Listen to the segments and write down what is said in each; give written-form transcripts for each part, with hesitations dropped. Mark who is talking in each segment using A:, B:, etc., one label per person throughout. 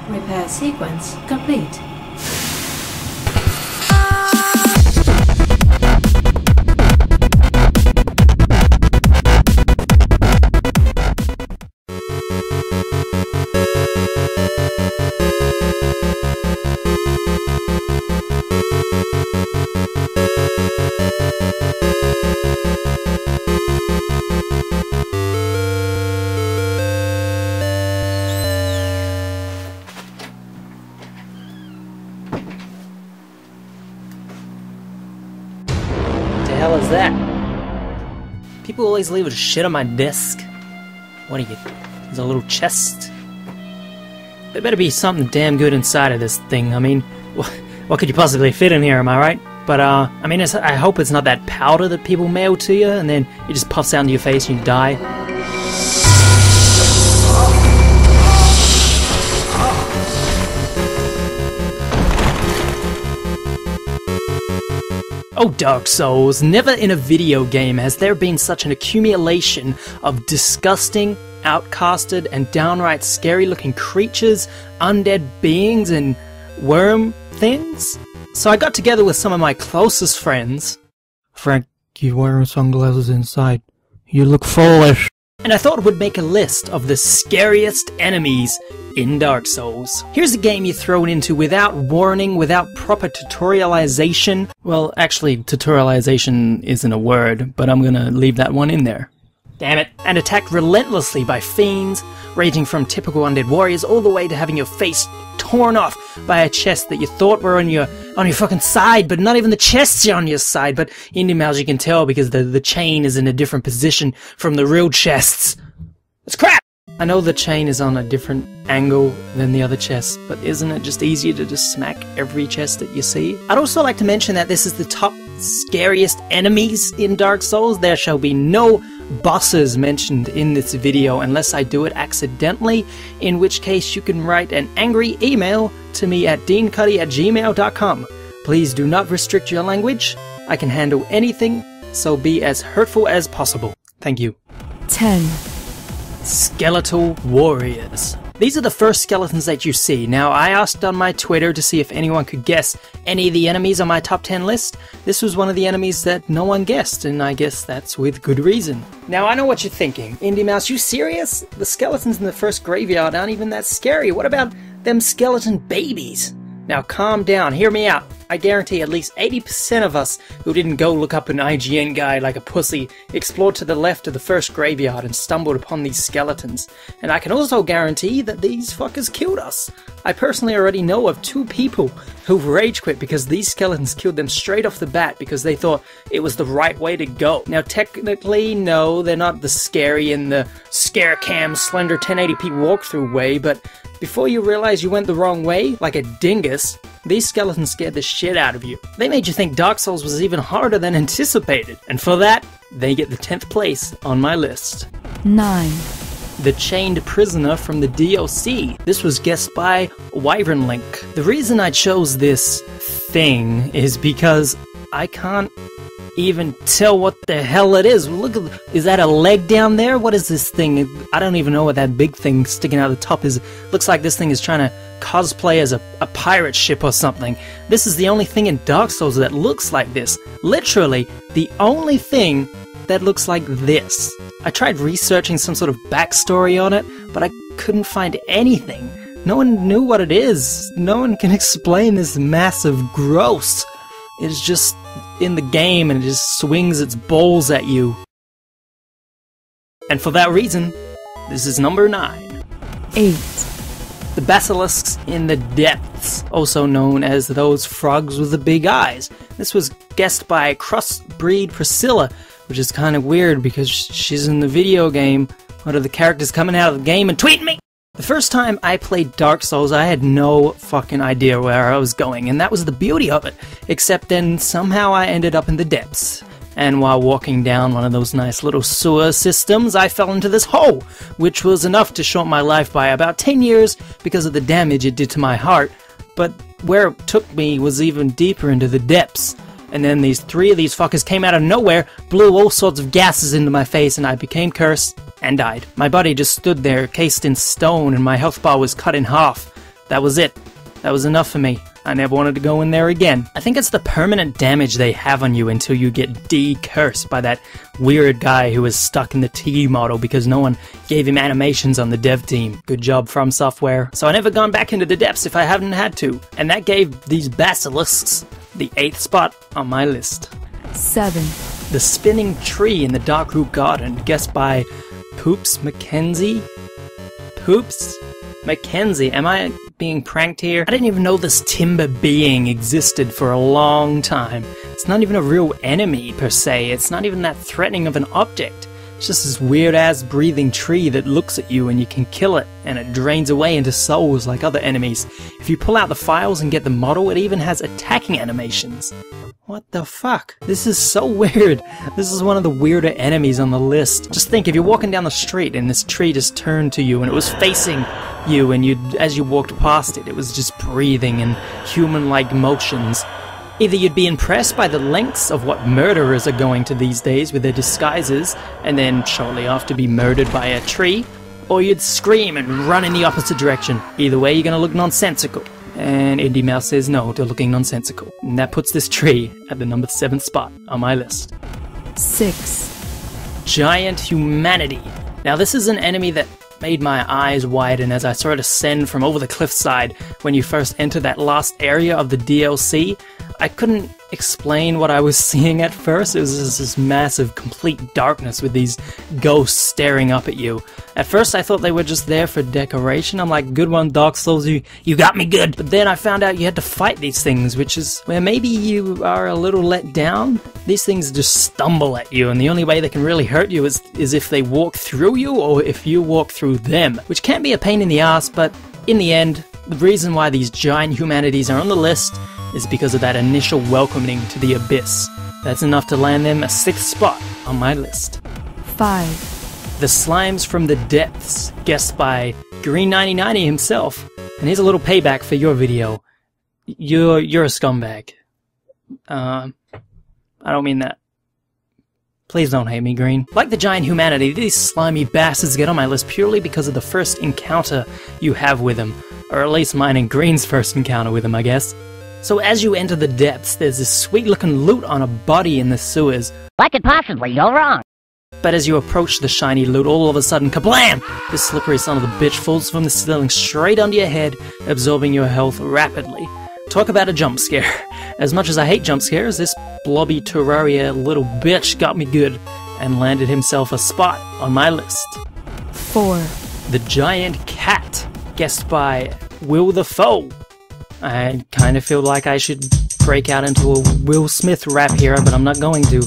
A: Repair sequence complete.
B: The hell is that? People always leave shit on my desk. What are you? There's a little chest. There better be something damn good inside of this thing. I mean, what could you possibly fit in here, am I right? But, I mean, I hope it's not that powder that people mail to you, and then it just puffs out into your face and you die. Oh, Dark Souls, never in a video game has there been such an accumulation of disgusting, outcasted, and downright scary-looking creatures, undead beings, and worm things. So I got together with some of my closest friends. Frank, you're wearing sunglasses inside. You look foolish. And I thought we'd make a list of the scariest enemies in Dark Souls. Here's a game you're thrown into without warning, without proper tutorialization. Well, actually, tutorialization isn't a word, but I'm gonna leave that one in there. Damn it. And attacked relentlessly by fiends, ranging from typical undead warriors all the way to having your face torn off by a chest that you thought were on your fucking side, but not even the chest's on your side. But Indeimaus, you can tell because the chain is in a different position from the real chests. It's crap! I know the chain is on a different angle than the other chests, but isn't it just easier to just smack every chest that you see? I'd also like to mention that this is the top scariest enemies in Dark Souls. There shall be no bosses mentioned in this video unless I do it accidentally, in which case you can write an angry email to me at deancuddy@gmail.com. Please do not restrict your language. I can handle anything, so be as hurtful as possible. Thank you.
C: 10.
B: Skeletal warriors. These are the first skeletons that you see. Now, I asked on my Twitter to see if anyone could guess any of the enemies on my top 10 list. This was one of the enemies that no one guessed, and I guess that's with good reason. Now, I know what you're thinking. Indeimaus, you serious? The skeletons in the first graveyard aren't even that scary. What about them skeleton babies? Now, calm down. Hear me out. I guarantee at least 80% of us who didn't go look up an IGN guide like a pussy explored to the left of the first graveyard and stumbled upon these skeletons. And I can also guarantee that these fuckers killed us. I personally already know of 2 people who've rage quit because these skeletons killed them straight off the bat because they thought it was the right way to go. Now technically, no, they're not the scary in the scare cam slender 1080p walkthrough way, but before you realize you went the wrong way, like a dingus, these skeletons scared the shit out of you. They made you think Dark Souls was even harder than anticipated, and for that, they get the 10th place on my list.
C: 9.
B: The Chained Prisoner from the DLC. This was guessed by Wyvern Link. The reason I chose this thing is because I can't even tell what the hell it is. Look, is that a leg down there? What is this thing? I don't even know what that big thing sticking out of the top is. Looks like this thing is trying to cosplay as a pirate ship or something. This is the only thing in Dark Souls that looks like this. Literally, the only thing that looks like this. I tried researching some sort of backstory on it, but I couldn't find anything. No one knew what it is. No one can explain this massive gross. It's just in the game and it just swings its balls at you. And for that reason, this is number 9.
C: 8.
B: The basilisks in the depths, also known as those frogs with the big eyes. This was guessed by Crossbreed Priscilla, which is kind of weird because she's in the video game. What are the characters coming out of the game and tweeting me? The first time I played Dark Souls, I had no fucking idea where I was going, and that was the beauty of it. Except then somehow I ended up in the depths. And while walking down one of those nice little sewer systems, I fell into this hole, which was enough to short my life by about 10 years because of the damage it did to my heart. But where it took me was even deeper into the depths. And then 3 of these fuckers came out of nowhere, blew all sorts of gases into my face, and I became cursed and died. My body just stood there, cased in stone, and my health bar was cut in half. That was it. That was enough for me. I never wanted to go in there again. I think it's the permanent damage they have on you until you get de-cursed by that weird guy who was stuck in the T model because no one gave him animations on the dev team. Good job, From Software. So I never gone back into the depths if I haven't had to. And that gave these basilisks the 8th spot on my list.
C: 7.
B: The spinning tree in the Darkroot Garden, guessed by Poops Mackenzie? Poops Mackenzie, am I being pranked here? I didn't even know this timber being existed for a long time. It's not even a real enemy per se, it's not even that threatening of an object. It's just this weird-ass breathing tree that looks at you and you can kill it, and it drains away into souls like other enemies. If you pull out the files and get the model, it even has attacking animations. What the fuck? This is so weird. This is one of the weirder enemies on the list. Just think, if you're walking down the street and this tree just turned to you and it was facing you, and as you walked past it, it was just breathing in human-like motions. Either you'd be impressed by the lengths of what murderers are going to these days with their disguises, and then shortly after be murdered by a tree, or you'd scream and run in the opposite direction. Either way, you're gonna look nonsensical. And Indeimaus says no to looking nonsensical. And that puts this tree at the number 7th spot on my list.
C: 6.
B: Giant Humanity. Now this is an enemy that made my eyes widen as I saw it ascend from over the cliffside when you first enter that last area of the DLC. I couldn't explain what I was seeing at first. It was just this massive, complete darkness with these ghosts staring up at you. At first I thought they were just there for decoration. I'm like, good one, Dark Souls, you got me good. But then I found out you had to fight these things, which is where maybe you are a little let down. These things just stumble at you, and the only way they can really hurt you is if they walk through you or if you walk through them, which can be a pain in the ass, but in the end, the reason why these giant humanities are on the list is because of that initial welcoming to the abyss. That's enough to land them a 6th spot on my list.
C: 5.
B: The Slimes from the Depths, guessed by Green9090 himself. And here's a little payback for your video. You're a scumbag. I don't mean that. Please don't hate me, Green. Like the giant humanity, these slimy bastards get on my list purely because of the first encounter you have with them. Or at least mine and Green's first encounter with them, I guess. So as you enter the depths, there's this sweet-looking loot on a body in the sewers.
D: What could possibly go wrong?
B: But as you approach the shiny loot, all of a sudden, kablam! This slippery son of a bitch falls from the ceiling straight onto your head, absorbing your health rapidly. Talk about a jump scare. As much as I hate jump scares, this blobby Terraria little bitch got me good, and landed himself a spot on my list.
C: 4.
B: The Giant Cat, guessed by Will the Foe. I kind of feel like I should break out into a Will Smith rap here, but I'm not going to,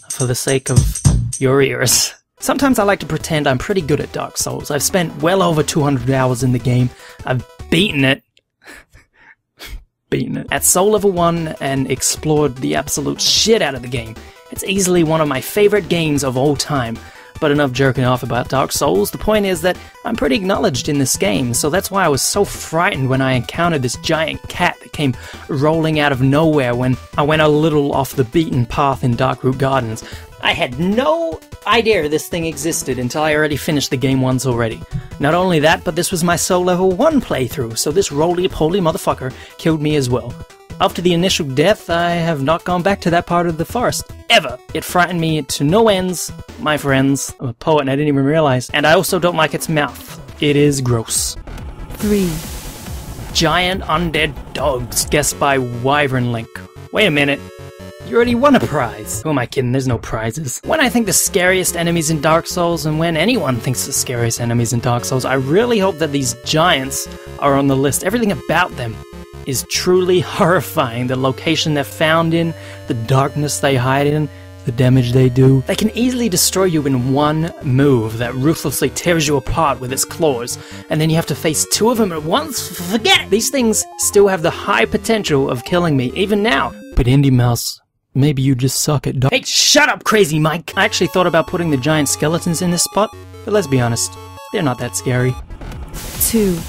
B: for the sake of your ears. Sometimes I like to pretend I'm pretty good at Dark Souls. I've spent well over 200 hours in the game. I've beaten it. At Soul Level 1 and explored the absolute shit out of the game. It's easily one of my favorite games of all time. But enough jerking off about Dark Souls. The point is that I'm pretty acknowledged in this game, so that's why I was so frightened when I encountered this giant cat that came rolling out of nowhere when I went a little off the beaten path in Darkroot Gardens. I had no idea this thing existed until I already finished the game once already. Not only that, but this was my Soul Level 1 playthrough, so this roly-poly motherfucker killed me as well. After the initial death, I have not gone back to that part of the forest, ever. It frightened me to no ends, my friends. I'm a poet and I didn't even realize. And I also don't like its mouth. It is gross.
C: 3.
B: Giant Undead Dogs, guessed by Wyvern Link. Wait a minute. You already won a prize. Who am I kidding? There's no prizes. When I think the scariest enemies in Dark Souls, and when anyone thinks the scariest enemies in Dark Souls, I really hope that these giants are on the list. Everything about them is truly horrifying. The location they're found in, the darkness they hide in, the damage they do. They can easily destroy you in one move that ruthlessly tears you apart with its claws, and then you have to face 2 of them at once? Forget it! These things still have the high potential of killing me, even now. But Indeimaus, maybe you just suck at Hey, shut up, Crazy Mike! I actually thought about putting the giant skeletons in this spot, but let's be honest, they're not that scary.
C: 2.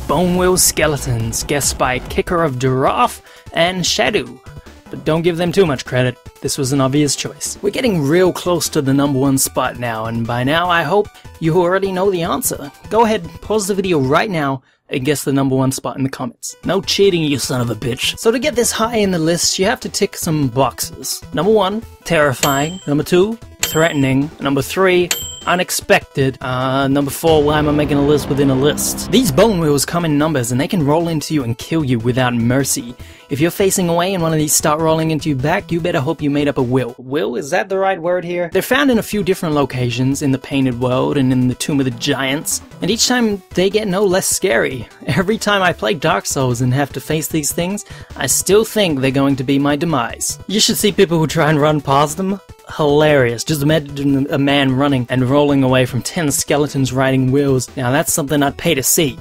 B: Bonewheel Skeletons, guessed by Kicker of Giraffe and Shadow. But don't give them too much credit. This was an obvious choice. We're getting real close to the #1 spot now, and by now I hope you already know the answer. Go ahead, pause the video right now and guess the #1 spot in the comments. No cheating, you son of a bitch. So to get this high in the list, you have to tick some boxes. Number 1, terrifying. Number 2, threatening. Number 3, unexpected. Number 4, why am I making a list within a list? These bone wheels come in numbers and they can roll into you and kill you without mercy. If you're facing away and one of these start rolling into you back, you better hope you made up a will. Will? Is that the right word here? They're found in a few different locations, in the Painted World and in the Tomb of the Giants, and each time they get no less scary. Every time I play Dark Souls and have to face these things, I still think they're going to be my demise. You should see people who try and run past them. Hilarious. Just imagine a man running and rolling away from 10 skeletons riding wheels. Now that's something I'd pay to see.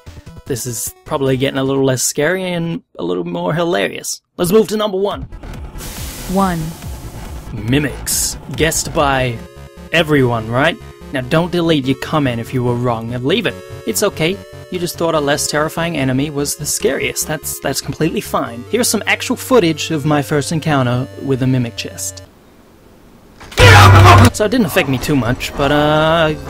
B: This is probably getting a little less scary and a little more hilarious. Let's move to number 1.
C: 1.
B: Mimics. Guessed by everyone, right? Now don't delete your comment if you were wrong, and leave it. It's okay. You just thought a less terrifying enemy was the scariest. That's completely fine. Here's some actual footage of my first encounter with a mimic chest. So it didn't affect me too much, but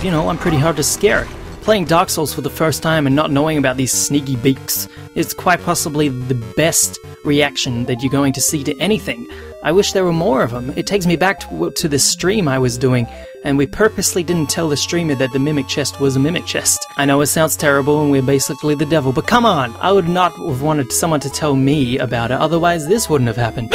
B: you know, I'm pretty hard to scare. Playing Dark Souls for the first time and not knowing about these sneaky beaks is quite possibly the best reaction that you're going to see to anything. I wish there were more of them. It takes me back to this stream I was doing, and we purposely didn't tell the streamer that the mimic chest was a mimic chest. I know it sounds terrible and we're basically the devil, but come on! I would not have wanted someone to tell me about it, otherwise this wouldn't have happened.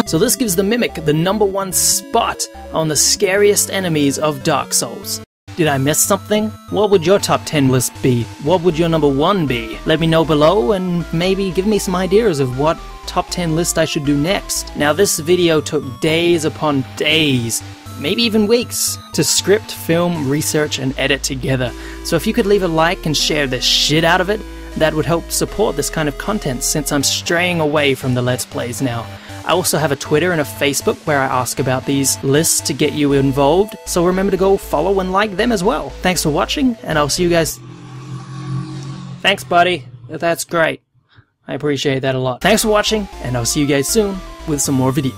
B: So this gives the mimic the #1 spot on the scariest enemies of Dark Souls. Did I miss something? What would your top 10 list be? What would your #1 be? Let me know below and maybe give me some ideas of what top 10 list I should do next. Now this video took days upon days, maybe even weeks, to script, film, research, and edit together. So if you could leave a like and share the shit out of it, that would help support this kind of content since I'm straying away from the Let's Plays now. I also have a Twitter and a Facebook where I ask about these lists to get you involved, so remember to go follow and like them as well. Thanks for watching, and I'll see you guys... Thanks, buddy. That's great. I appreciate that a lot. Thanks for watching, and I'll see you guys soon with some more videos.